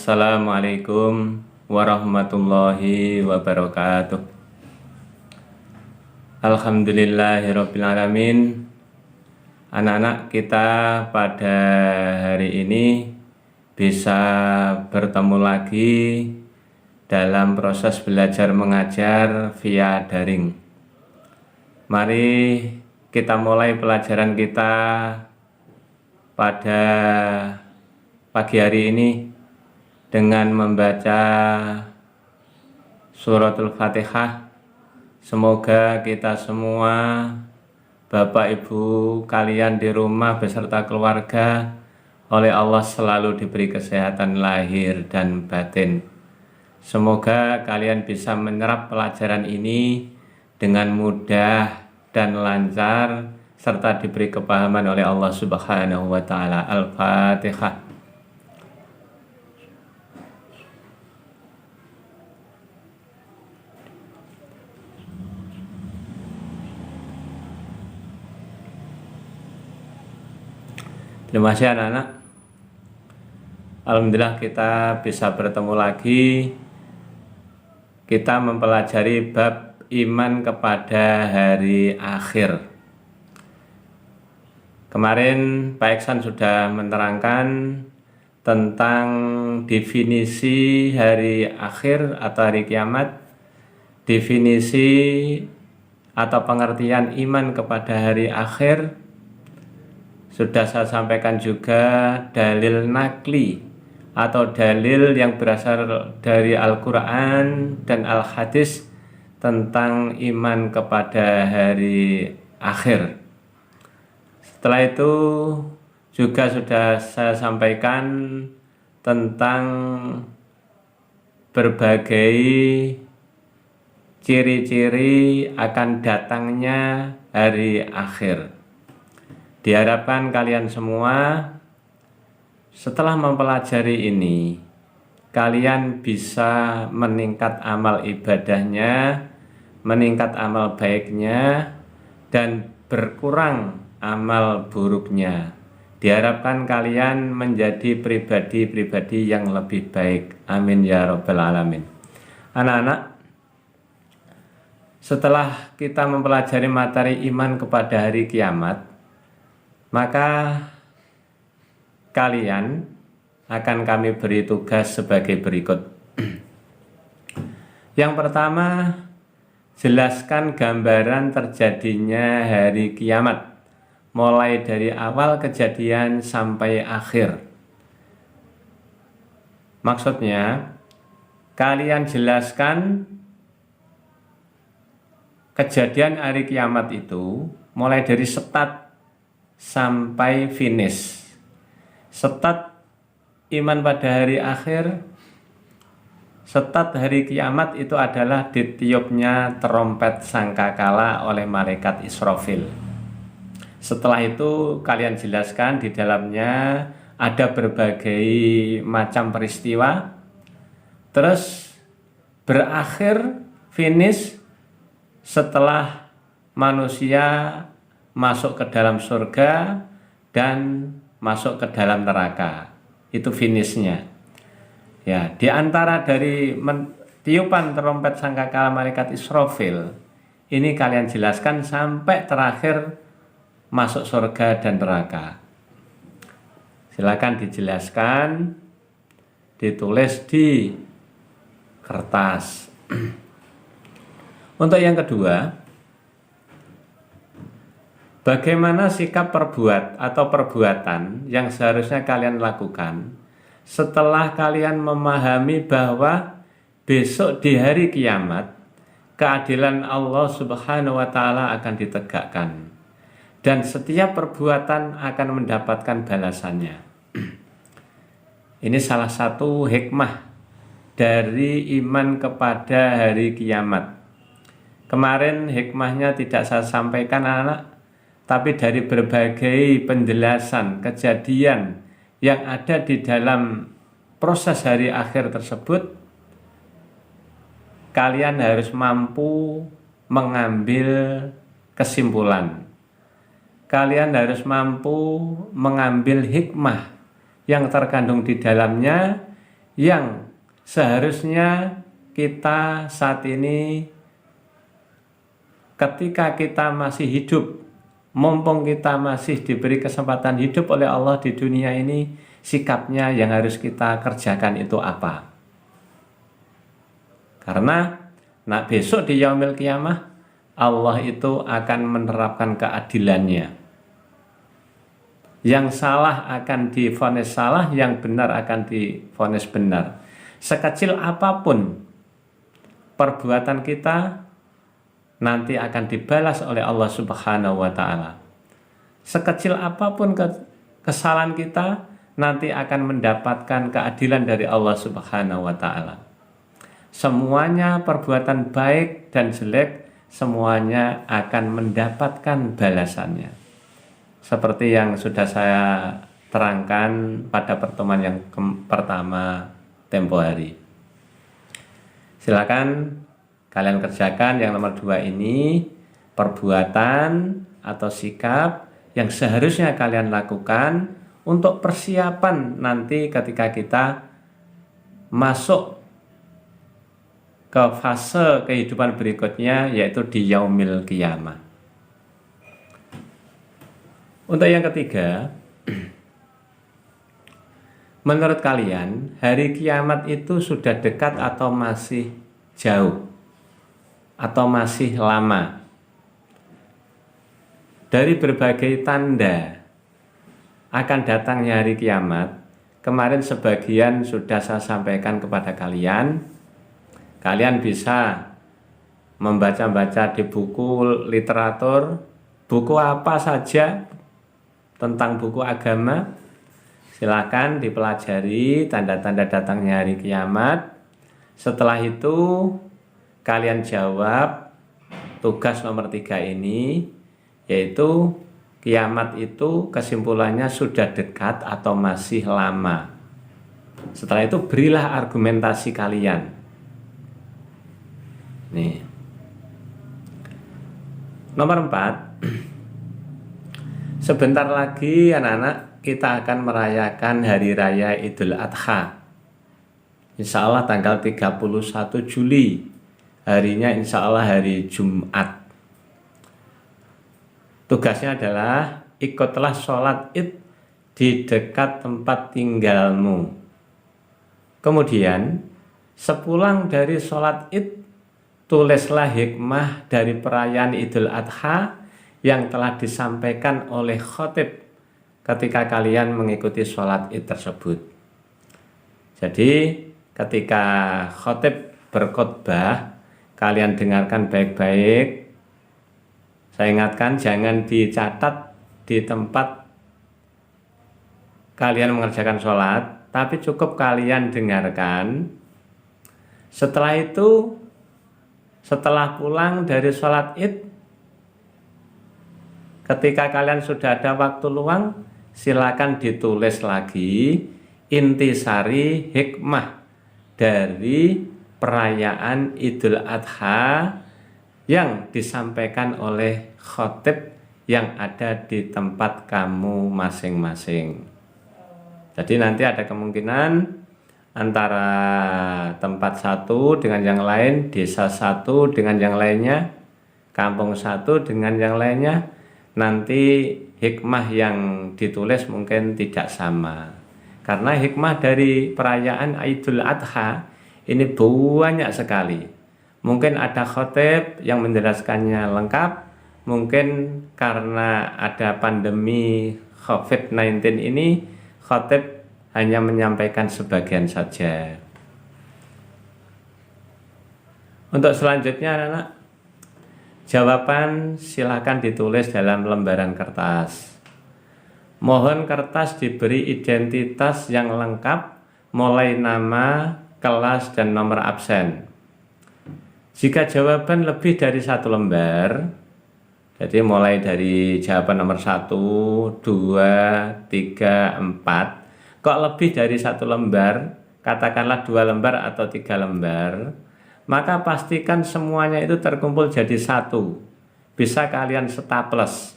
Assalamualaikum warahmatullahi wabarakatuh. Alhamdulillahirrabbilalamin. Anak-anak kita pada hari ini bisa bertemu lagi dalam proses belajar mengajar via daring. Mari kita mulai pelajaran kita pada pagi hari ini dengan membaca suratul Fatihah. Semoga kita semua, Bapak Ibu kalian di rumah beserta keluarga, oleh Allah selalu diberi kesehatan lahir dan batin. Semoga kalian bisa menyerap pelajaran ini dengan mudah dan lancar, serta diberi kepahaman oleh Allah Subhanahu wa Ta'ala. Al-Fatihah. Terima kasih anak-anak. Alhamdulillah kita bisa bertemu lagi. Kita mempelajari bab iman kepada hari akhir. Kemarin Pak Iksan sudah menerangkan tentang definisi hari akhir atau hari kiamat, definisi atau pengertian iman kepada hari akhir. Sudah saya sampaikan juga dalil nakli atau dalil yang berasal dari Al-Quran dan Al-Hadis tentang iman kepada hari akhir. Setelah itu juga sudah saya sampaikan tentang berbagai ciri-ciri akan datangnya hari akhir. Diharapkan kalian semua setelah mempelajari ini, kalian bisa meningkat amal ibadahnya, meningkat amal baiknya, dan berkurang amal buruknya. Diharapkan kalian menjadi pribadi-pribadi yang lebih baik. Amin ya rabbal alamin. Anak-anak, setelah kita mempelajari materi iman kepada hari kiamat, maka kalian akan kami beri tugas sebagai berikut. Yang pertama, jelaskan gambaran terjadinya hari kiamat, mulai dari awal kejadian sampai akhir. Maksudnya, kalian jelaskan kejadian hari kiamat itu mulai dari start sampai finish. Start iman pada hari akhir, start hari kiamat itu adalah ditiupnya trompet sangkakala oleh malaikat Israfil. Setelah itu kalian jelaskan di dalamnya ada berbagai macam peristiwa. Terus berakhir finish setelah manusia masuk ke dalam surga dan masuk ke dalam neraka. Itu finishnya. Ya, di antara dari tiupan trompet sangkakala malaikat Israfil, ini kalian jelaskan sampai terakhir masuk surga dan neraka. Silakan dijelaskan, ditulis di kertas. Untuk yang kedua, bagaimana sikap perbuatan yang seharusnya kalian lakukan setelah kalian memahami bahwa besok di hari kiamat keadilan Allah Subhanahu wa Ta'ala akan ditegakkan dan setiap perbuatan akan mendapatkan balasannya. Ini salah satu hikmah dari iman kepada hari kiamat. Kemarin hikmahnya tidak saya sampaikan anak, tapi dari berbagai penjelasan kejadian yang ada di dalam proses hari akhir tersebut, kalian harus mampu mengambil kesimpulan. Kalian harus mampu mengambil hikmah yang terkandung di dalamnya, yang seharusnya kita saat ini ketika kita masih hidup, mumpung kita masih diberi kesempatan hidup oleh Allah di dunia ini, sikapnya yang harus kita kerjakan itu apa? Karena besok di yaumil qiyamah Allah itu akan menerapkan keadilannya. Yang salah akan divonis salah, yang benar akan divonis benar. Sekecil apapun perbuatan kita nanti akan dibalas oleh Allah Subhanahu wa taala. Sekecil apapun kesalahan kita nanti akan mendapatkan keadilan dari Allah Subhanahu wa taala. Semuanya perbuatan baik dan jelek semuanya akan mendapatkan balasannya. Seperti yang sudah saya terangkan pada pertemuan yang pertama tempo hari. Silakan kalian kerjakan yang nomor 2 ini, perbuatan atau sikap yang seharusnya kalian lakukan untuk persiapan nanti ketika kita masuk ke fase kehidupan berikutnya, yaitu di yaumil qiyamah. Untuk yang ketiga, menurut kalian hari kiamat itu sudah dekat atau masih jauh? Atau masih lama? Dari berbagai tanda akan datangnya hari kiamat, kemarin sebagian sudah saya sampaikan kepada kalian. Kalian bisa membaca-baca di buku literatur, buku apa saja tentang buku agama. Silakan dipelajari tanda-tanda datangnya hari kiamat. Setelah itu kalian jawab tugas nomor 3 ini, yaitu kiamat itu kesimpulannya sudah dekat atau masih lama. Setelah itu berilah argumentasi kalian. Nih. Nomor 4. Sebentar lagi anak-anak kita akan merayakan hari raya Idul Adha. Insya Allah tanggal 31 Juli. Harinya insya Allah hari Jumat. Tugasnya adalah ikutlah sholat id di dekat tempat tinggalmu. Kemudian sepulang dari sholat id, tulislah hikmah dari perayaan Idul Adha yang telah disampaikan oleh khotib ketika kalian mengikuti sholat id tersebut. Jadi ketika khotib berkhotbah, kalian dengarkan baik-baik. Saya ingatkan jangan dicatat di tempat kalian mengerjakan sholat, tapi cukup kalian dengarkan. Setelah itu, setelah pulang dari sholat id, ketika kalian sudah ada waktu luang, silakan ditulis lagi intisari hikmah dari perayaan Idul Adha yang disampaikan oleh khotib yang ada di tempat kamu masing-masing. Jadi nanti ada kemungkinan antara tempat satu dengan yang lain, desa satu dengan yang lainnya, kampung satu dengan yang lainnya, nanti hikmah yang ditulis mungkin tidak sama. Karena hikmah dari perayaan Idul Adha ini banyak sekali. Mungkin ada khotib yang menjelaskannya lengkap, mungkin karena ada pandemi COVID-19 ini, khotib hanya menyampaikan sebagian saja. Untuk selanjutnya anak-anak, jawaban silakan ditulis dalam lembaran kertas. Mohon kertas diberi identitas yang lengkap, mulai nama, kelas, dan nomor absen. Jika jawaban lebih dari 1 lembar, jadi mulai dari jawaban nomor 1, 2, 3, 4, kok lebih dari 1 lembar, katakanlah 2 lembar atau 3 lembar, maka pastikan semuanya itu terkumpul jadi 1. Bisa kalian staples.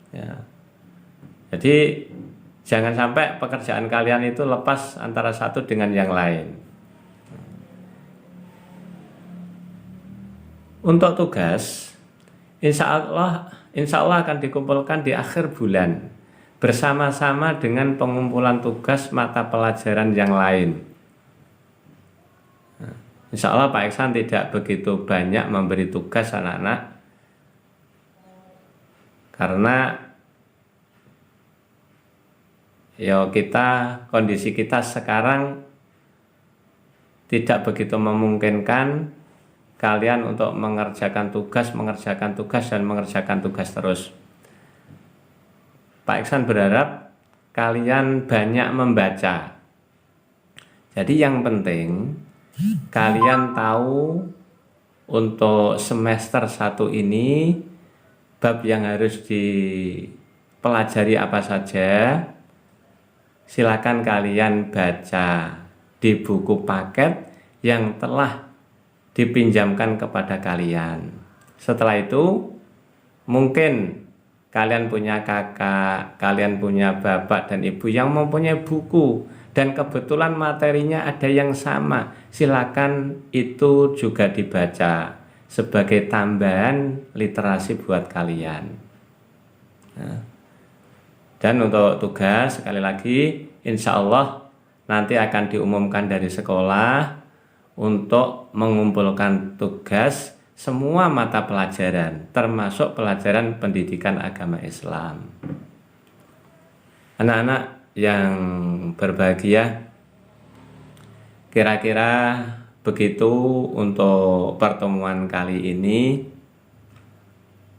Ya. Jadi Jangan sampai pekerjaan kalian itu lepas antara satu dengan yang lain. Untuk tugas, insya Allah akan dikumpulkan di akhir bulan bersama-sama dengan pengumpulan tugas mata pelajaran yang lain. Insya Allah Pak Iksan tidak begitu banyak memberi tugas anak-anak, karena kondisi kita sekarang tidak begitu memungkinkan kalian untuk mengerjakan tugas terus. Pak Iksan berharap kalian banyak membaca. Jadi yang penting kalian tahu untuk semester 1 ini bab yang harus dipelajari apa saja. Silakan kalian baca di buku paket yang telah dipinjamkan kepada kalian. Setelah itu mungkin kalian punya kakak, kalian punya bapak dan ibu yang mempunyai buku dan kebetulan materinya ada yang sama. Silakan itu juga dibaca sebagai tambahan literasi buat kalian. Dan untuk tugas, sekali lagi, insya Allah nanti akan diumumkan dari sekolah untuk mengumpulkan tugas semua mata pelajaran, termasuk pelajaran pendidikan agama Islam. Anak-anak yang berbahagia, kira-kira begitu untuk pertemuan kali ini.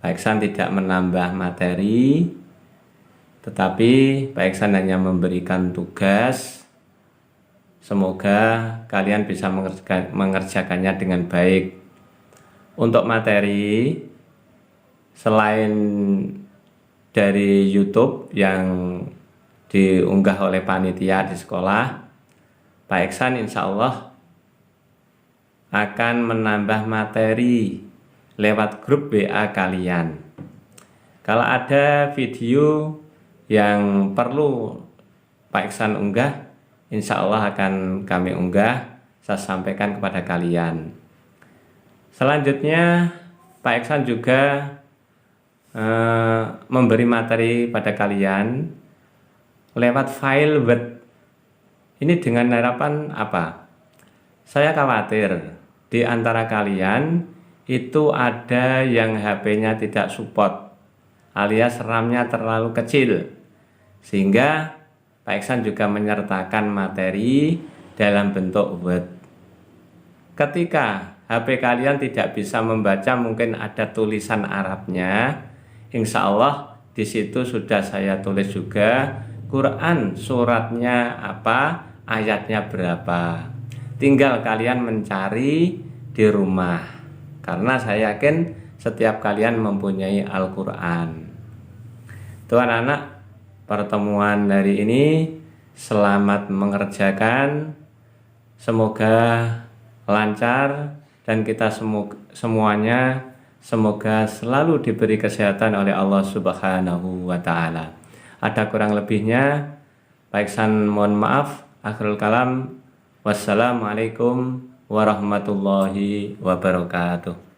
Pak Iksan tidak menambah materi, tetapi Pak Iksan hanya memberikan tugas. Semoga kalian bisa mengerjakannya dengan baik. Untuk materi, selain dari YouTube yang diunggah oleh panitia di sekolah, Pak Iksan insya Allah akan menambah materi lewat grup WA kalian. Kalau ada video yang perlu Pak Iksan unggah, insya Allah akan kami unggah, saya sampaikan kepada kalian. Selanjutnya Pak Iksan juga memberi materi pada kalian lewat file Word. Ini dengan harapan apa? Saya khawatir di antara kalian itu ada yang HP-nya tidak support alias RAM-nya terlalu kecil, sehingga Pak Iksan juga menyertakan materi dalam bentuk Word. Ketika HP kalian tidak bisa membaca, mungkin ada tulisan Arabnya, insya Allah di situ sudah saya tulis juga Quran suratnya apa, ayatnya berapa. Tinggal kalian mencari di rumah, karena saya yakin setiap kalian mempunyai Al-Quran. Tuhan anak, pertemuan hari ini selamat mengerjakan, semoga lancar dan kita semuanya semoga selalu diberi kesehatan oleh Allah Subhanahu wa Ta'ala. Ada kurang lebihnya, Pak Iksan mohon maaf. Akhirul kalam, wassalamualaikum warahmatullahi wabarakatuh.